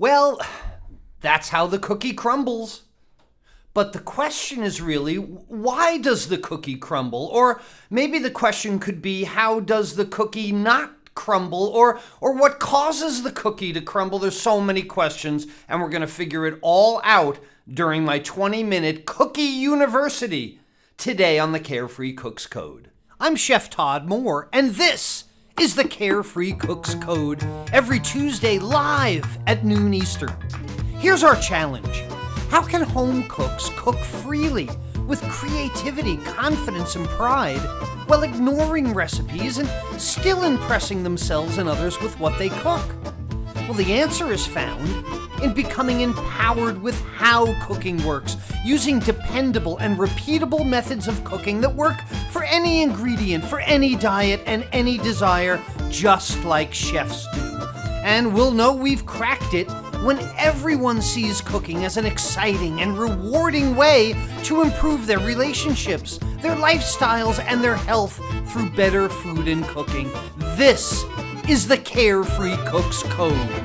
Well, that's how the cookie crumbles. But the question is really, why does the cookie crumble? Or maybe the question could be, how does the cookie not crumble? Or what causes the cookie to crumble? There's so many questions, and we're going to figure it all out during my 20-minute Cookie University today on the Carefree Cooks Code. I'm Chef Todd Moore, and this is the Carefree Cooks Code, every Tuesday live at noon Eastern. Here's our challenge. How can home cooks cook freely with creativity, confidence, and pride while ignoring recipes and still impressing themselves and others with what they cook? Well, the answer is found in becoming empowered with how cooking works, using dependable and repeatable methods of cooking that work for any ingredient, for any diet, and any desire, just like chefs do. And we'll know we've cracked it when everyone sees cooking as an exciting and rewarding way to improve their relationships, their lifestyles, and their health through better food and cooking. This is the Carefree Cooks Code.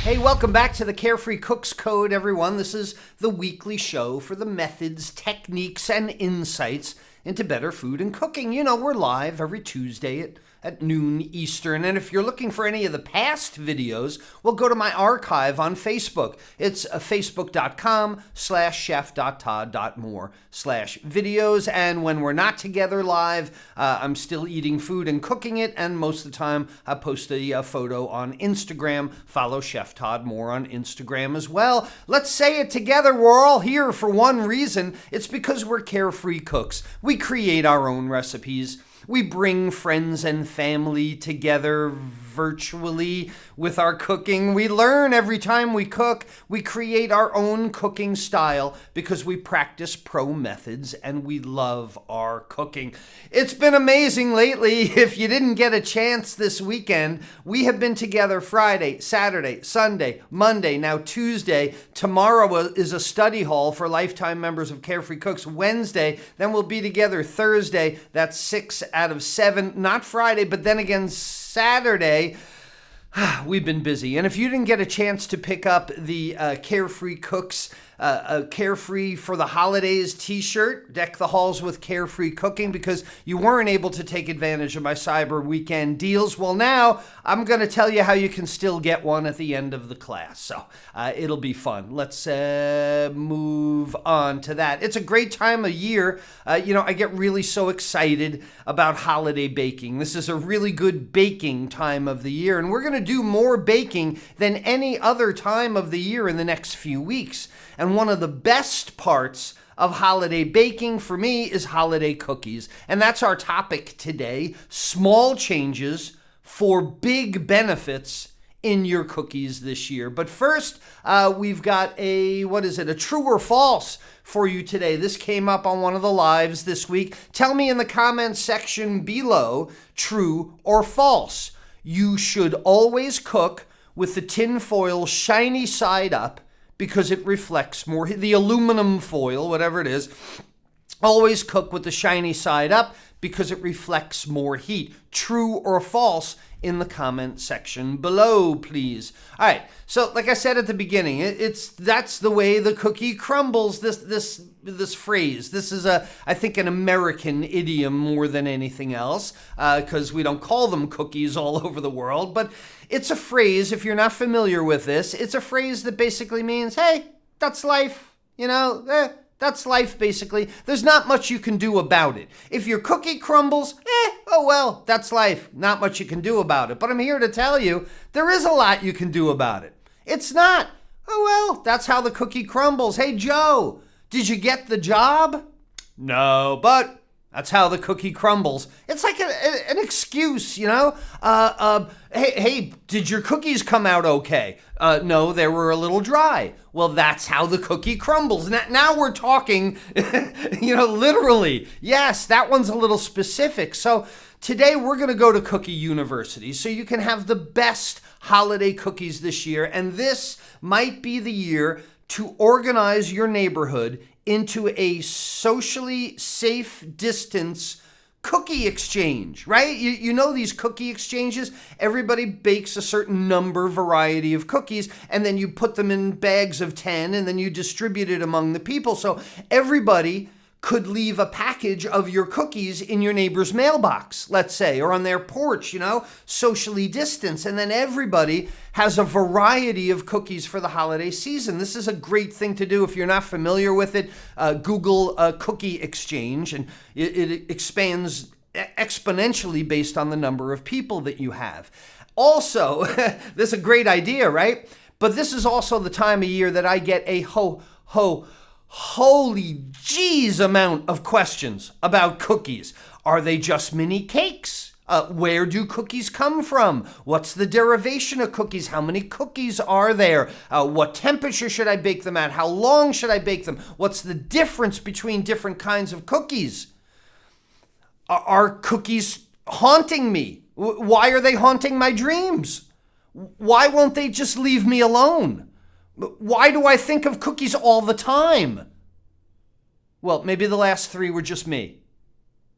Hey, welcome back to the Carefree Cooks Code, everyone. This is the weekly show for the methods, techniques, and insights into better food and cooking. You know, we're live every Tuesday at noon Eastern. And if you're looking for any of the past videos, well, go to my archive on Facebook. It's facebook.com/chef.todd.moore/videos. And when we're not together live, I'm still eating food and cooking it. And most of the time, I post a photo on Instagram. Follow Chef Todd Moore on Instagram as well. Let's say it together. We're all here for one reason. It's because we're carefree cooks. We create our own recipes. We bring friends and family together virtually with our cooking. We learn every time we cook. We create our own cooking style because we practice pro methods and we love our cooking. It's been amazing lately. If you didn't get a chance this weekend, we have been together Friday, Saturday, Sunday, Monday, now Tuesday. Tomorrow is a study hall for lifetime members of Carefree Cooks. Wednesday, then we'll be together Thursday. That's 6 out of 7. Not Friday, but then again Saturday. We've been busy. And if you didn't get a chance to pick up the Carefree Cooks Carefree for the Holidays t-shirt, Deck the Halls with Carefree Cooking, because you weren't able to take advantage of my Cyber Weekend deals, well, now I'm going to tell you how you can still get one at the end of the class. So it'll be fun. Let's move on to that. It's a great time of year. I get really so excited about holiday baking. This is a really good baking time of the year, and we're going to do more baking than any other time of the year in the next few weeks. And one of the best parts of holiday baking for me is holiday cookies. And that's our topic today, small changes for big benefits in your cookies this year. But first, we've got a true or false for you today. This came up on one of the lives this week. Tell me in the comments section below, true or false. You should always cook with the tin foil shiny side up because it reflects more. The aluminum foil, whatever it is, always cook with the shiny side up because it reflects more heat. True or false in the comment section below, please. All right, so like I said at the beginning, that's the way the cookie crumbles. This phrase. This is I think an American idiom more than anything else, because we don't call them cookies all over the world. But it's a phrase. If you're not familiar with this, it's a phrase that basically means, hey, that's life. That's life, basically. There's not much you can do about it. If your cookie crumbles, oh well, that's life. Not much you can do about it. But I'm here to tell you, there is a lot you can do about it. It's not, oh well, that's how the cookie crumbles. Hey, Joe, did you get the job? No, but that's how the cookie crumbles. It's like an excuse, Hey, did your cookies come out okay? No, they were a little dry. Well, that's how the cookie crumbles. Now we're talking, literally. Yes, that one's a little specific. So today we're going to go to Cookie University so you can have the best holiday cookies this year. And this might be the year to organize your neighborhood into a socially safe distance cookie exchange, right? You know these cookie exchanges? Everybody bakes a certain variety of cookies, and then you put them in bags of 10, and then you distribute it among the people. So everybody could leave a package of your cookies in your neighbor's mailbox, let's say, or on their porch, socially distanced. And then everybody has a variety of cookies for the holiday season. This is a great thing to do. If you're not familiar with it, Google cookie exchange, and it expands exponentially based on the number of people that you have. Also, this is a great idea, right? But this is also the time of year that I get a holy jeez amount of questions about cookies. Are they just mini cakes? Where do cookies come from? What's the derivation of cookies? How many cookies are there? What temperature should I bake them at? How long should I bake them? What's the difference between different kinds of cookies? Are cookies haunting me? Why are they haunting my dreams? Why won't they just leave me alone? Why do I think of cookies all the time? Well, maybe the last three were just me.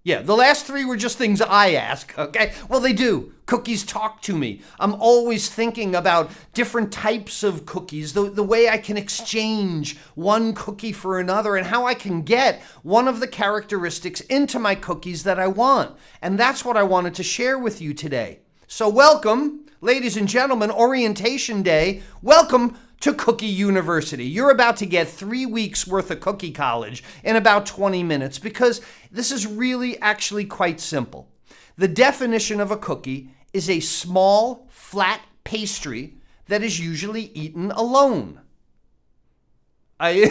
Yeah, the last three were just things I ask, okay? Well, they do. Cookies talk to me. I'm always thinking about different types of cookies, the way I can exchange one cookie for another, and how I can get one of the characteristics into my cookies that I want. And that's what I wanted to share with you today. So welcome, ladies and gentlemen, Orientation Day. Welcome to Cookie University. You're about to get 3 weeks worth of cookie college in about 20 minutes, because this is really actually quite simple. The definition of a cookie is a small, flat pastry that is usually eaten alone. I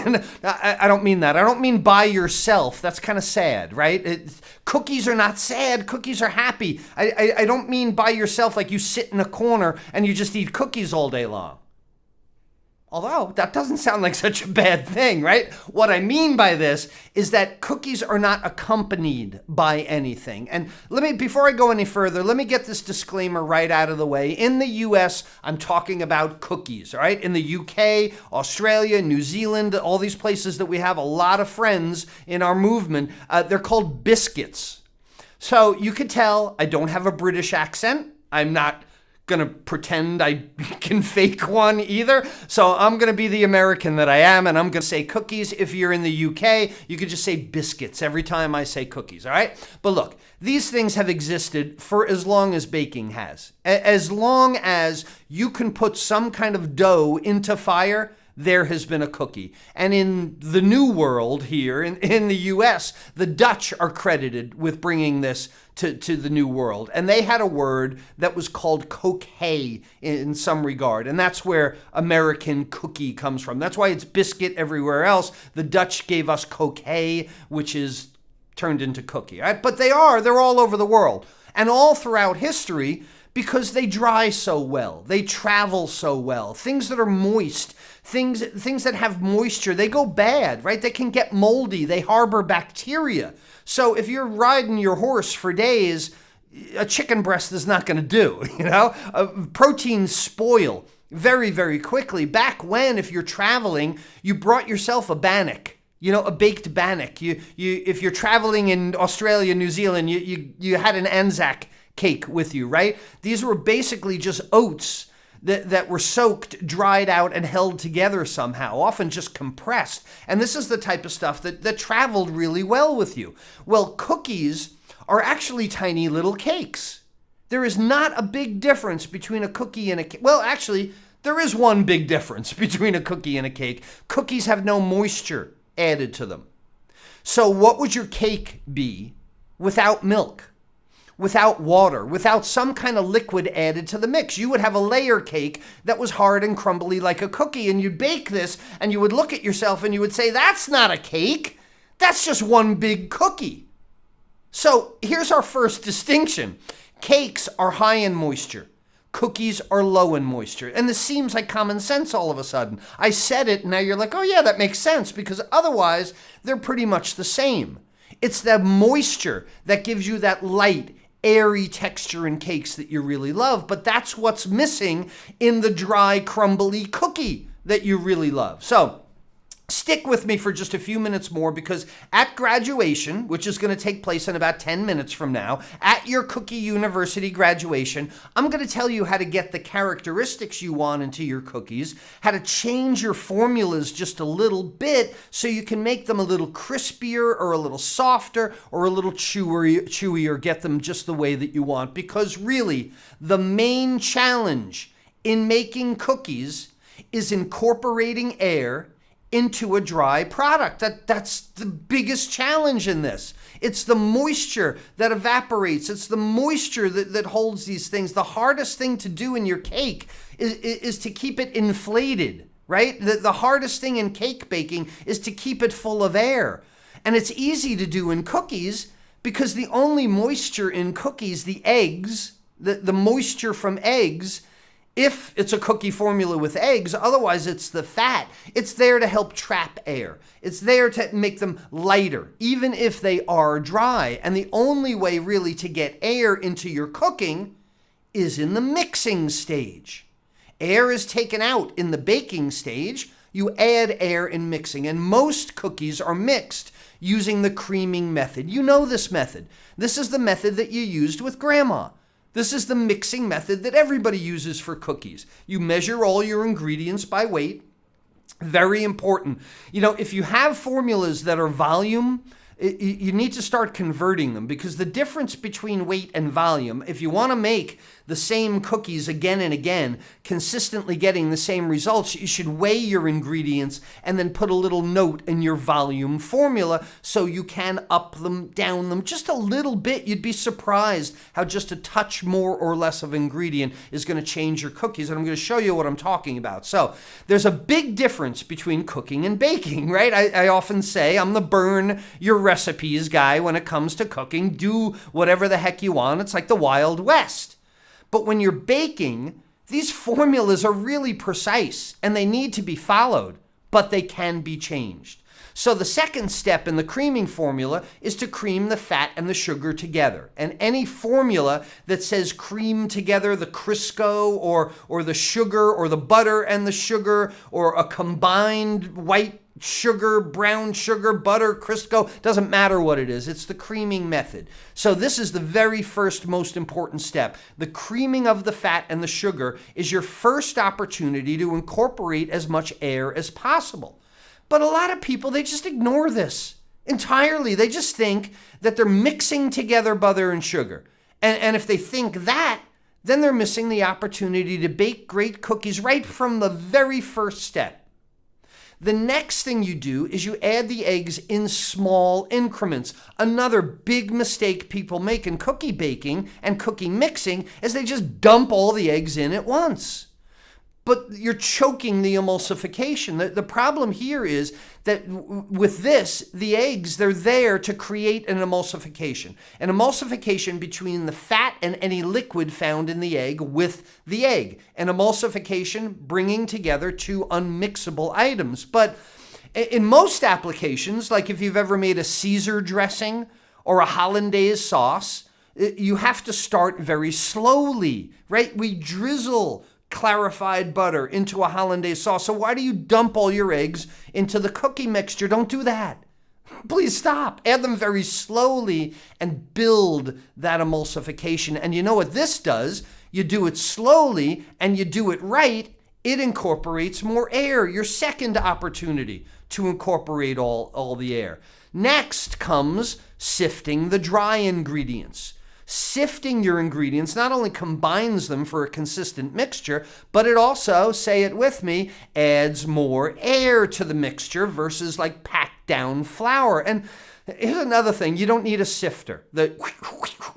don't mean that. I don't mean by yourself. That's kind of sad, right? Cookies are not sad. Cookies are happy. I don't mean by yourself like you sit in a corner and you just eat cookies all day long. Although, that doesn't sound like such a bad thing, right? What I mean by this is that cookies are not accompanied by anything. And before I go any further, let me get this disclaimer right out of the way. In the US, I'm talking about cookies, all right? In the UK, Australia, New Zealand, all these places that we have a lot of friends in our movement, they're called biscuits. So you could tell I don't have a British accent. I'm not gonna pretend I can fake one either. So I'm gonna be the American that I am, and I'm gonna say cookies. If you're in the UK, you could just say biscuits every time I say cookies, all right? But look, these things have existed for as long as baking has. As long as you can put some kind of dough into fire, there has been a cookie. And in the New World here, in the US, the Dutch are credited with bringing this to the New World. And they had a word that was called coquet in some regard. And that's where American cookie comes from. That's why it's biscuit everywhere else. The Dutch gave us coquet, which is turned into cookie, right? But they're all over the world. And all throughout history, because they dry so well, they travel so well. Things that are moist, things that have moisture, they go bad, right? They can get moldy, they harbor bacteria. So if you're riding your horse for days, a chicken breast is not going to do, Proteins spoil very, very quickly. Back when, if you're traveling, you brought yourself a bannock. A baked bannock. If you're traveling in Australia, New Zealand, you had an Anzac cake with you, right? These were basically just oats that were soaked, dried out, and held together somehow, often just compressed. And this is the type of stuff that traveled really well with you. Well, cookies are actually tiny little cakes. There is not a big difference between a cookie and a cake. Well, actually, there is one big difference between a cookie and a cake. Cookies have no moisture added to them. So what would your cake be without milk, without water, without some kind of liquid added to the mix? You would have a layer cake that was hard and crumbly like a cookie, and you'd bake this, and you would look at yourself and you would say, that's not a cake, that's just one big cookie. So here's our first distinction. Cakes are high in moisture. Cookies are low in moisture. And this seems like common sense all of a sudden. I said it, and now you're like, oh yeah, that makes sense, because otherwise they're pretty much the same. It's the moisture that gives you that light, airy texture in cakes that you really love, but that's what's missing in the dry, crumbly cookie that you really love. So stick with me for just a few minutes more, because at graduation, which is going to take place in about 10 minutes from now, at your Cookie University graduation, I'm going to tell you how to get the characteristics you want into your cookies, how to change your formulas just a little bit so you can make them a little crispier or a little softer or a little chewier, get them just the way that you want. Because really, the main challenge in making cookies is incorporating air into a dry product. That's the biggest challenge in this. It's the moisture that evaporates. It's the moisture that holds these things. The hardest thing to do in your cake is to keep it inflated, right? The hardest thing in cake baking is to keep it full of air. And it's easy to do in cookies because the only moisture in cookies, the eggs, the moisture from eggs, if it's a cookie formula with eggs, otherwise it's the fat. It's there to help trap air. It's there to make them lighter, even if they are dry. And the only way really to get air into your cooking is in the mixing stage. Air is taken out in the baking stage. You add air in mixing, and most cookies are mixed using the creaming method. You know this method. This is the method that you used with Grandma. This is the mixing method that everybody uses for cookies. You measure all your ingredients by weight. Very important. You know, if you have formulas that are volume, you need to start converting them, because the difference between weight and volume, if you want to make the same cookies again and again, consistently getting the same results, you should weigh your ingredients and then put a little note in your volume formula so you can up them, down them just a little bit. You'd be surprised how just a touch more or less of ingredient is going to change your cookies, and I'm going to show you what I'm talking about. So there's a big difference between cooking and baking, right? I often say I'm the burn your recipes guy when it comes to cooking. Do whatever the heck you want. It's like the Wild West. But when you're baking, these formulas are really precise and they need to be followed, but they can be changed. So the second step in the creaming formula is to cream the fat and the sugar together. And any formula that says cream together the Crisco or the sugar or the butter and the sugar or a combined white sugar, brown sugar, butter, Crisco, doesn't matter what it is. It's the creaming method. So this is the very first most important step. The creaming of the fat and the sugar is your first opportunity to incorporate as much air as possible. But a lot of people, they just ignore this entirely. They just think that they're mixing together butter and sugar. And if they think that, then they're missing the opportunity to bake great cookies right from the very first step. The next thing you do is you add the eggs in small increments. Another big mistake people make in cookie baking and cookie mixing is they just dump all the eggs in at once. But you're choking the emulsification. The problem here is that with this, the eggs, they're there to create an emulsification between the fat and any liquid found in the egg with the egg. An emulsification bringing together two unmixable items. But in most applications, like if you've ever made a Caesar dressing or a hollandaise sauce, you have to start very slowly, right? We drizzle clarified butter into a hollandaise sauce. So why do you dump all your eggs into the cookie mixture? Don't do that. Please stop. Add them very slowly and build that emulsification. And you know what this does? You do it slowly and you do it right. It incorporates more air. Your second opportunity to incorporate all the air. Next comes sifting the dry ingredients. Sifting your ingredients not only combines them for a consistent mixture, but it also, say it with me, adds more air to the mixture versus like packed down flour. And here's another thing. You don't need a sifter, the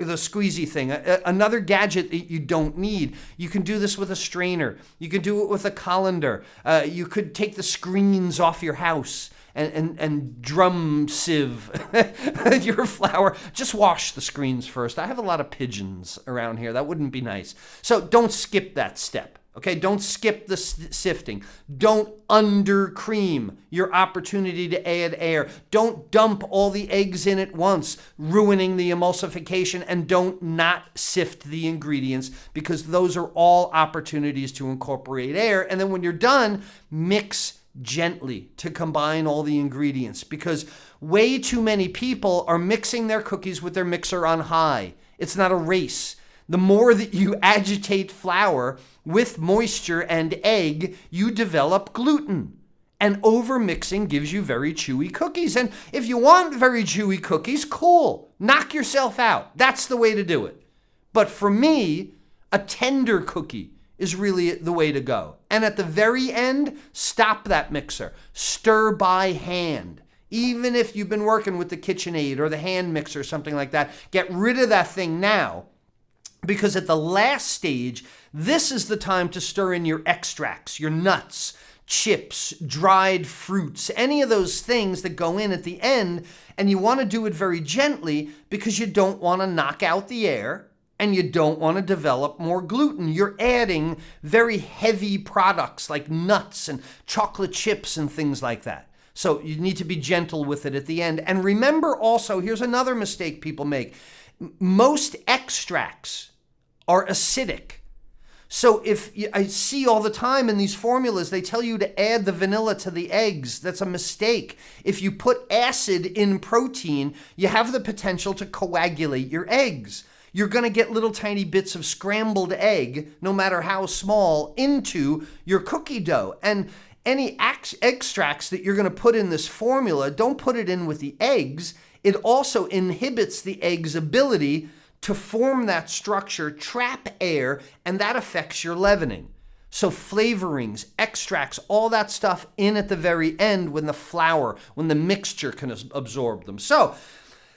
squeezy thing, another gadget that you don't need. You can do this with a strainer. You can do it with a colander. You could take the screens off your house and drum sieve your flour. Just wash the screens first. I have a lot of pigeons around here. That wouldn't be nice. So don't skip that step. Okay, don't skip the sifting. Don't under cream your opportunity to add air. Don't dump all the eggs in at once, ruining the emulsification, and don't not sift the ingredients, because those are all opportunities to incorporate air. And then when you're done, mix gently to combine all the ingredients, because way too many people are mixing their cookies with their mixer on high. It's not a race. The more that you agitate flour with moisture and egg, you develop gluten. And overmixing gives you very chewy cookies. And if you want very chewy cookies, cool. Knock yourself out. That's the way to do it. But for me, a tender cookie is really the way to go. And at the very end, stop that mixer. Stir by hand. Even if you've been working with the KitchenAid or the hand mixer or something like that, get rid of that thing now. Because at the last stage, this is the time to stir in your extracts, your nuts, chips, dried fruits, any of those things that go in at the end. And you want to do it very gently because you don't want to knock out the air and you don't want to develop more gluten. You're adding very heavy products like nuts and chocolate chips and things like that. So you need to be gentle with it at the end. And remember also, here's another mistake people make. Most extracts are acidic. So I see all the time in these formulas, they tell you to add the vanilla to the eggs. That's a mistake. If you put acid in protein, you have the potential to coagulate your eggs. You're going to get little tiny bits of scrambled egg, no matter how small, into your cookie dough. And any extracts that you're going to put in this formula, don't put it in with the eggs. It also inhibits the egg's ability to form that structure, trap air, and that affects your leavening. So flavorings, extracts, all that stuff in at the very end when the flour, when the mixture can absorb them. So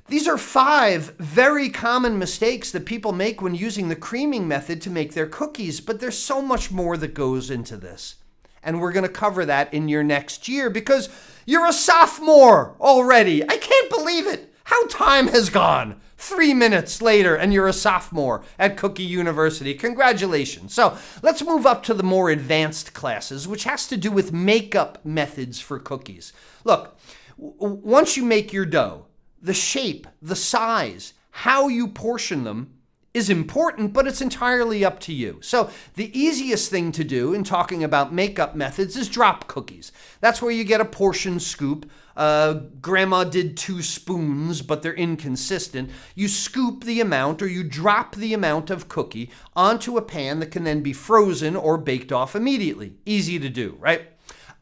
these are 5 very common mistakes that people make when using the creaming method to make their cookies, but there's so much more that goes into this. And we're going to cover that in your next year because you're a sophomore already. I can't believe it. How time has gone. 3 minutes later, and you're a sophomore at Cookie University. Congratulations. So let's move up to the more advanced classes, which has to do with makeup methods for cookies. Look, once you make your dough, the shape, the size, how you portion them is important, but it's entirely up to you. So the easiest thing to do in talking about makeup methods is drop cookies. That's where you get a portion scoop. Grandma did 2 spoons, but they're inconsistent. You scoop the amount or you drop the amount of cookie onto a pan that can then be frozen or baked off immediately. Easy to do, right?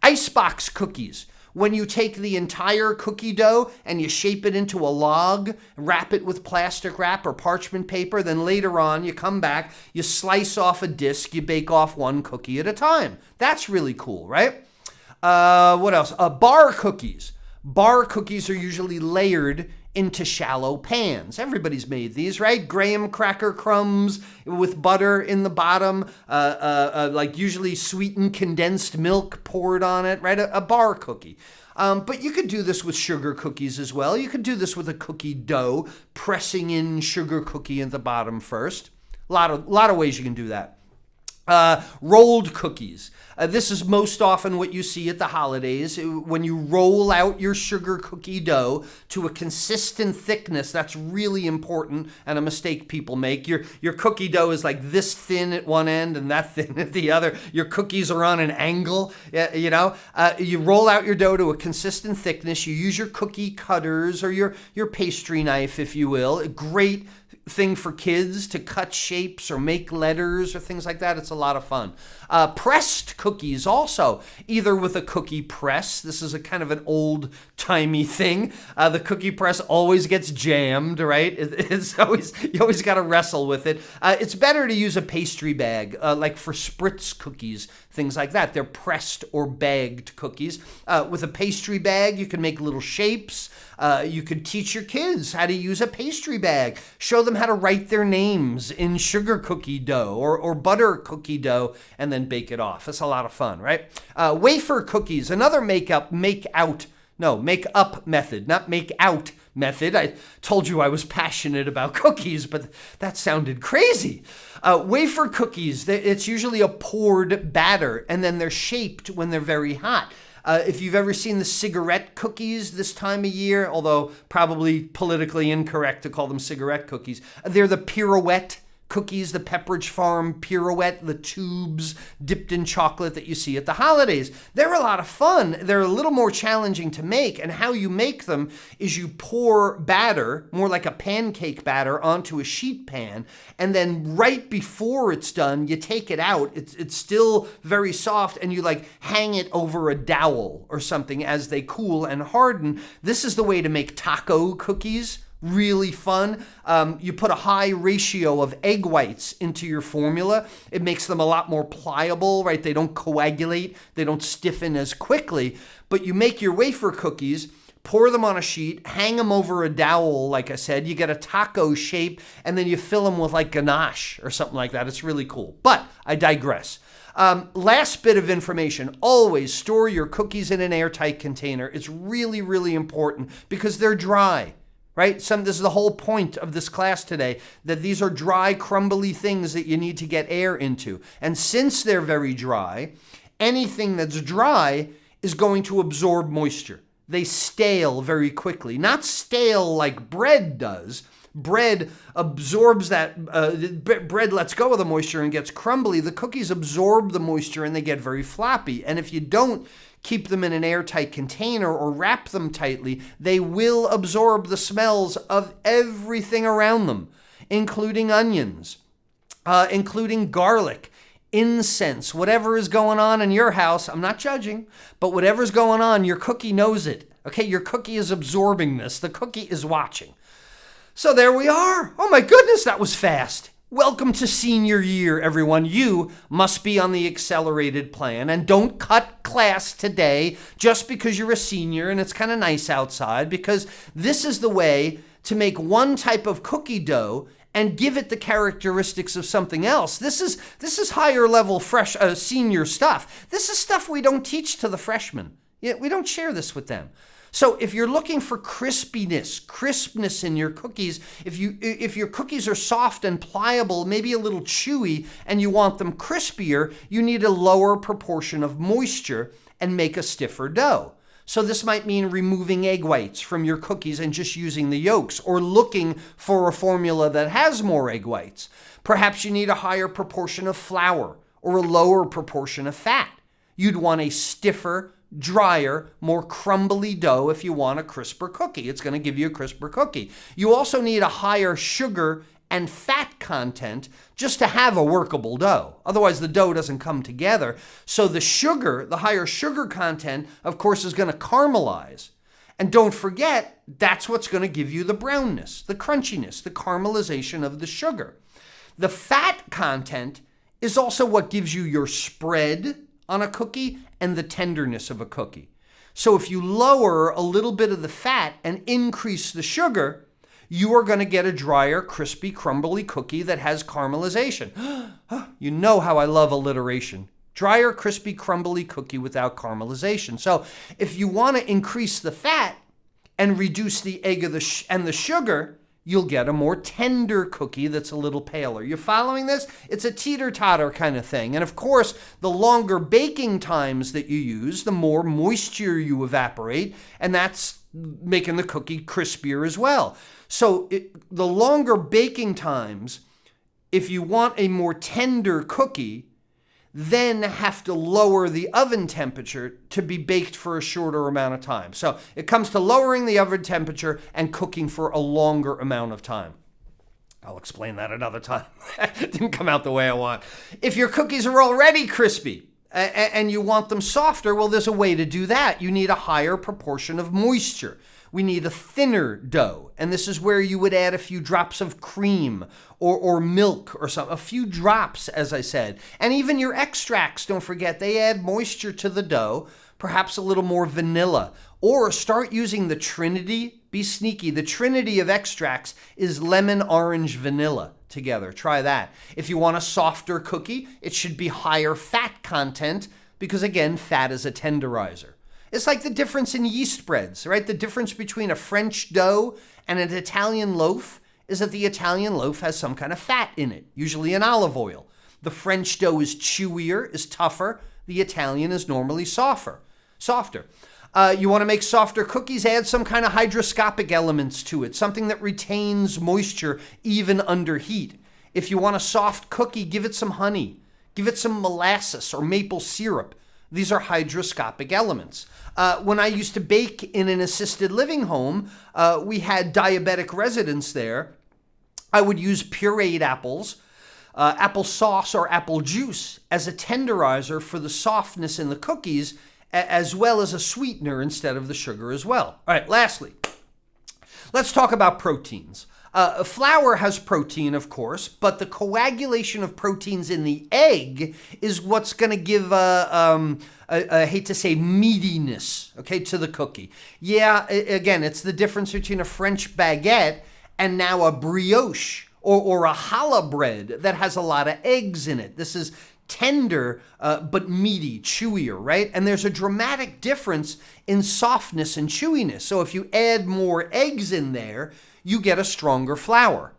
Icebox cookies. When you take the entire cookie dough and you shape it into a log, wrap it with plastic wrap or parchment paper, then later on you come back, you slice off a disc, you bake off 1 cookie at a time. That's really cool, right? What else? Bar cookies. Bar cookies are usually layered into shallow pans. Everybody's made these, right? Graham cracker crumbs with butter in the bottom, like usually sweetened condensed milk poured on it, right? A bar cookie. But you could do this with sugar cookies as well. You could do this with a cookie dough, pressing in sugar cookie at the bottom first. A lot of ways you can do that. Rolled cookies. This is most often what you see at the holidays. When you roll out your sugar cookie dough to a consistent thickness, that's really important and a mistake people make. Your cookie dough is like this thin at one end and that thin at the other. Your cookies are on an angle, You roll out your dough to a consistent thickness. You use your cookie cutters or your pastry knife, if you will. A great thing for kids to cut shapes or make letters or things like that. It's a lot of fun. Pressed cookies also, either with a cookie press. This is a kind of an old-timey thing. The cookie press always gets jammed, right? It's always, you always got to wrestle with it. It's better to use a pastry bag, like for spritz cookies, things like that. They're pressed or bagged cookies. With a pastry bag, you can make little shapes. You could teach your kids how to use a pastry bag. Show them how to write their names in sugar cookie dough or butter cookie dough and then bake it off. It's a lot of fun, right? Wafer cookies, another make-up method, not make-out method. I told you I was passionate about cookies, but that sounded crazy. Wafer cookies, it's usually a poured batter, and then they're shaped when they're very hot. If you've ever seen the cigarette cookies this time of year, although probably politically incorrect to call them cigarette cookies, they're the pirouette cookies, the Pepperidge Farm pirouette, the tubes dipped in chocolate that you see at the holidays. They're a lot of fun. They're a little more challenging to make, and how you make them is you pour batter, more like a pancake batter, onto a sheet pan, and then right before it's done, you take it out. It's still very soft, and you like hang it over a dowel or something as they cool and harden. This is the way to make taco cookies. Really fun. You put a high ratio of egg whites into your formula. It makes them a lot more pliable, right? They don't coagulate. They don't stiffen as quickly. But you make your wafer cookies, pour them on a sheet, hang them over a dowel, like I said. You get a taco shape, and then you fill them with like ganache or something like that. It's really cool. But I digress. Last bit of information, always store your cookies in an airtight container. It's really, really important because they're dry. Right? This is the whole point of this class today, that these are dry, crumbly things that you need to get air into. And since they're very dry, anything that's dry is going to absorb moisture. They stale very quickly. Not stale like bread does. Bread absorbs that, bread lets go of the moisture and gets crumbly. The cookies absorb the moisture and they get very floppy. And if you don't keep them in an airtight container or wrap them tightly, they will absorb the smells of everything around them, including onions, including garlic, incense, whatever is going on in your house. I'm not judging, but whatever's going on, your cookie knows it. Okay, your cookie is absorbing this. The cookie is watching. So there we are. Oh my goodness, that was fast. Welcome to senior year, everyone. You must be on the accelerated plan, and don't cut class today just because you're a senior and it's kind of nice outside, because this is the way to make one type of cookie dough and give it the characteristics of something else. This is higher level fresh senior stuff. This is stuff we don't teach to the freshmen. We don't share this with them. So if you're looking for crispness in your cookies, if your cookies are soft and pliable, maybe a little chewy, and you want them crispier, you need a lower proportion of moisture and make a stiffer dough. So this might mean removing egg whites from your cookies and just using the yolks, or looking for a formula that has more egg whites. Perhaps you need a higher proportion of flour or a lower proportion of fat. You'd want a stiffer, drier, more crumbly dough if you want a crisper cookie. It's going to give you a crisper cookie. You also need a higher sugar and fat content just to have a workable dough. Otherwise, the dough doesn't come together. So the higher sugar content, of course, is going to caramelize. And don't forget, that's what's going to give you the brownness, the crunchiness, the caramelization of the sugar. The fat content is also what gives you your spread on a cookie and the tenderness of a cookie. So if you lower a little bit of the fat and increase the sugar, you are going to get a drier, crispy, crumbly cookie that has caramelization. You know how I love alliteration. Drier, crispy, crumbly cookie without caramelization. So if you want to increase the fat and reduce the egg and the sugar, you'll get a more tender cookie that's a little paler. You're following this? It's a teeter-totter kind of thing. And of course, the longer baking times that you use, the more moisture you evaporate, and that's making the cookie crispier as well. So the longer baking times, if you want a more tender cookie, then have to lower the oven temperature to be baked for a shorter amount of time. So it comes to lowering the oven temperature and cooking for a longer amount of time. I'll explain that another time. It didn't come out the way I want. If your cookies are already crispy and you want them softer, well, there's a way to do that. You need a higher proportion of moisture. We need a thinner dough, and this is where you would add a few drops of cream or milk or something, a few drops, as I said. And even your extracts, don't forget, they add moisture to the dough, perhaps a little more vanilla. Or start using the Trinity, be sneaky. The Trinity of extracts is lemon, orange, vanilla together. Try that. If you want a softer cookie, it should be higher fat content because, again, fat is a tenderizer. It's like the difference in yeast breads, right? The difference between a French dough and an Italian loaf is that the Italian loaf has some kind of fat in it, usually an olive oil. The French dough is chewier, is tougher. The Italian is normally softer. You want to make softer cookies, add some kind of hygroscopic elements to it, something that retains moisture even under heat. If you want a soft cookie, give it some honey. Give it some molasses or maple syrup. These are hygroscopic elements. When I used to bake in an assisted living home, we had diabetic residents there. I would use pureed apples, apple sauce or apple juice as a tenderizer for the softness in the cookies, as well as a sweetener instead of the sugar as well. All right, lastly, let's talk about proteins. Flour has protein, of course, but the coagulation of proteins in the egg is what's going to give, I hate to say, meatiness, okay, to the cookie. Yeah, again, it's the difference between a French baguette and now a brioche or a challah bread that has a lot of eggs in it. This is tender, but meaty, chewier, right? And there's a dramatic difference in softness and chewiness. So if you add more eggs in there, you get a stronger flour.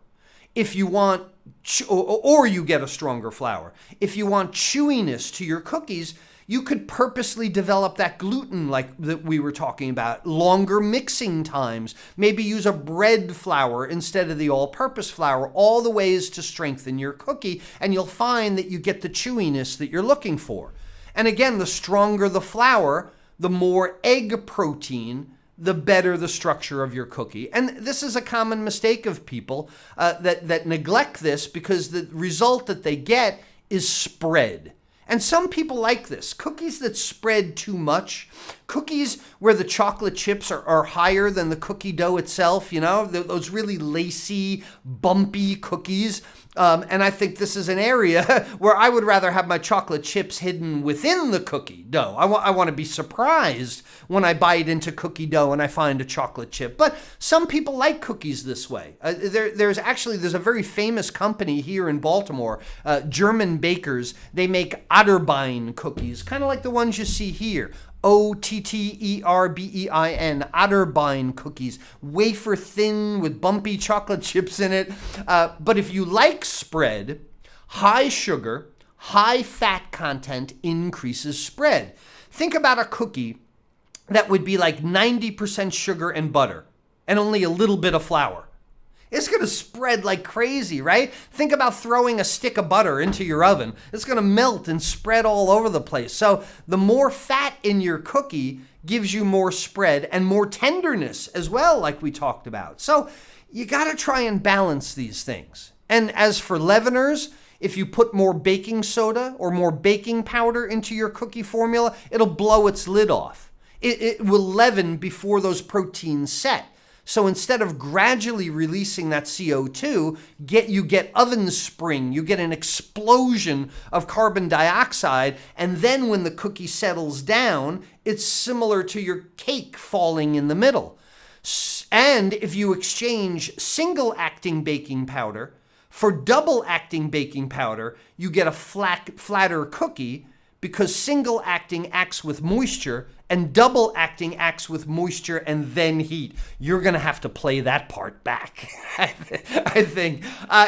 If you want, or you get a stronger flour. If you want chewiness to your cookies, you could purposely develop that gluten like that we were talking about, longer mixing times, maybe use a bread flour instead of the all-purpose flour, all the ways to strengthen your cookie, and you'll find that you get the chewiness that you're looking for. And again, the stronger the flour, the more egg protein, the better the structure of your cookie. And this is a common mistake of people that neglect this because the result that they get is spread. And some people like this. Cookies that spread too much, cookies where the chocolate chips are higher than the cookie dough itself, you know, those really lacy, bumpy cookies. And I think this is an area where I would rather have my chocolate chips hidden within the cookie dough. I want to be surprised when I bite into cookie dough and I find a chocolate chip. But some people like cookies this way. There's a very famous company here in Baltimore, German bakers. They make Otterbein cookies, kind of like the ones you see here. Otterbein, Otterbein cookies, wafer thin with bumpy chocolate chips in it. But if you like spread, high sugar, high fat content increases spread. Think about a cookie that would be like 90% sugar and butter and only a little bit of flour. It's going to spread like crazy, right? Think about throwing a stick of butter into your oven. It's going to melt and spread all over the place. So the more fat in your cookie gives you more spread and more tenderness as well, like we talked about. So you got to try and balance these things. And as for leaveners, if you put more baking soda or more baking powder into your cookie formula, it'll blow its lid off. It will leaven before those proteins set. So instead of gradually releasing that CO2, you get oven spring, you get an explosion of carbon dioxide, and then when the cookie settles down, it's similar to your cake falling in the middle. And if you exchange single-acting baking powder for double-acting baking powder, you get a flatter cookie because single-acting acts with moisture and double-acting acts with moisture and then heat. You're going to have to play that part back, I think.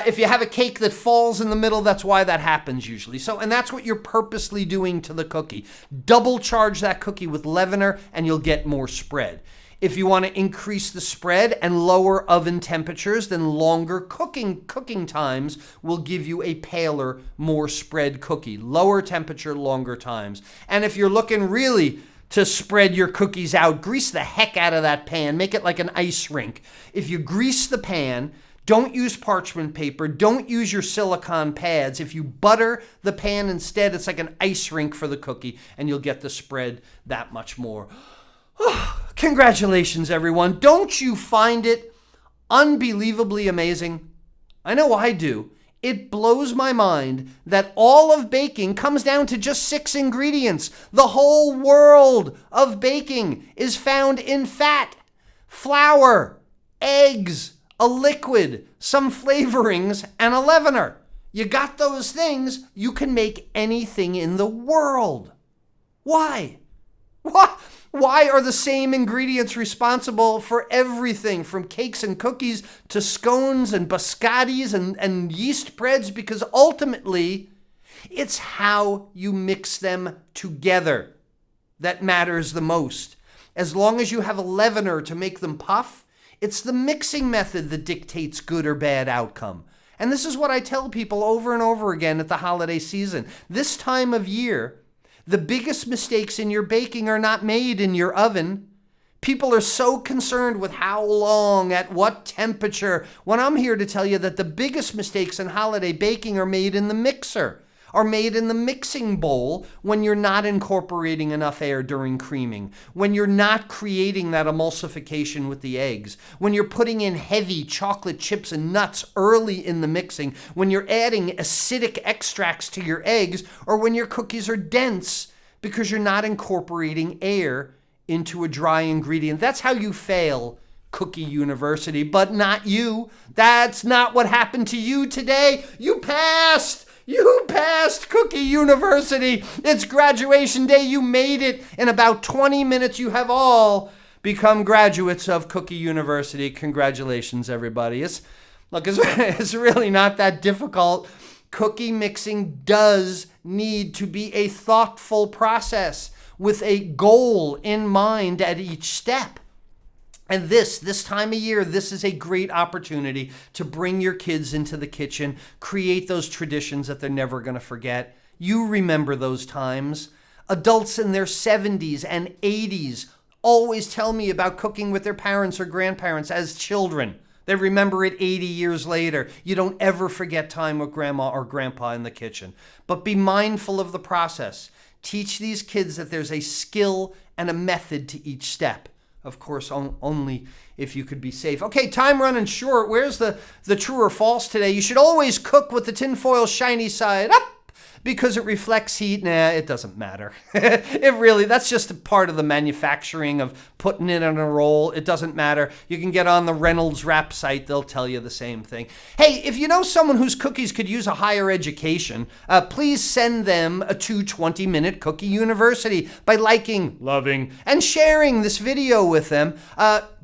If you have a cake that falls in the middle, that's why that happens usually. And that's what you're purposely doing to the cookie. Double charge that cookie with leavener and you'll get more spread. If you want to increase the spread and lower oven temperatures, then longer cooking times will give you a paler, more spread cookie. Lower temperature, longer times. And if you're looking really to spread your cookies out, grease the heck out of that pan. Make it like an ice rink. If you grease the pan, don't use parchment paper. Don't use your silicone pads. If you butter the pan instead, it's like an ice rink for the cookie, and you'll get the spread that much more. Congratulations, everyone. Don't you find it unbelievably amazing? I know I do. It blows my mind that all of baking comes down to just 6 ingredients. The whole world of baking is found in fat, flour, eggs, a liquid, some flavorings, and a leavener. You got those things, you can make anything in the world. Why? What? Why are the same ingredients responsible for everything from cakes and cookies to scones and biscottis and yeast breads? Because ultimately, it's how you mix them together that matters the most. As long as you have a leavener to make them puff, it's the mixing method that dictates good or bad outcome. And this is what I tell people over and over again at the holiday season. This time of year, the biggest mistakes in your baking are not made in your oven. People are so concerned with how long, at what temperature, when I'm here to tell you that the biggest mistakes in holiday baking are made in the mixer, are made in the mixing bowl when you're not incorporating enough air during creaming, when you're not creating that emulsification with the eggs, when you're putting in heavy chocolate chips and nuts early in the mixing, when you're adding acidic extracts to your eggs, or when your cookies are dense because you're not incorporating air into a dry ingredient. That's how you fail Cookie University, but not you. That's not what happened to you today. You passed. You passed Cookie University. It's graduation day. You made it. In about 20 minutes, you have all become graduates of Cookie University. Congratulations, everybody. It's really not that difficult. Cookie mixing does need to be a thoughtful process with a goal in mind at each step. And this time of year, this is a great opportunity to bring your kids into the kitchen, create those traditions that they're never going to forget. You remember those times. Adults in their 70s and 80s always tell me about cooking with their parents or grandparents as children. They remember it 80 years later. You don't ever forget time with grandma or grandpa in the kitchen. But be mindful of the process. Teach these kids that there's a skill and a method to each step. Of course, only if you could be safe. Okay, time running short. Where's the true or false today? You should always cook with the tinfoil shiny side up because it reflects heat. Nah, it doesn't matter. That's just a part of the manufacturing of putting it on a roll. It doesn't matter. You can get on the Reynolds Wrap site. They'll tell you the same thing. Hey, if you know someone whose cookies could use a higher education, please send them to 20-Minute Cookie University by liking, loving, and sharing this video with them.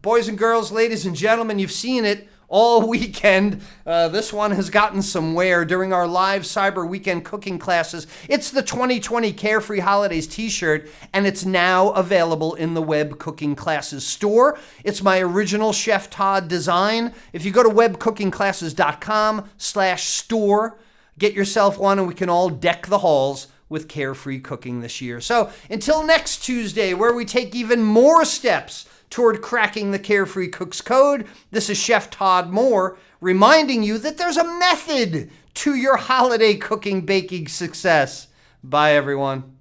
Boys and girls, ladies and gentlemen, you've seen it all weekend. This one has gotten some wear during our live Cyber Weekend cooking classes. It's the 2020 Carefree Holidays t-shirt, and it's now available in the Web Cooking Classes store. It's my original Chef Todd design. If you go to webcookingclasses.com/store, get yourself one, and we can all deck the halls with carefree cooking this year. So until next Tuesday, where we take even more steps toward cracking the Carefree Cook's Code, this is Chef Todd Moore reminding you that there's a method to your holiday cooking baking success. Bye, everyone.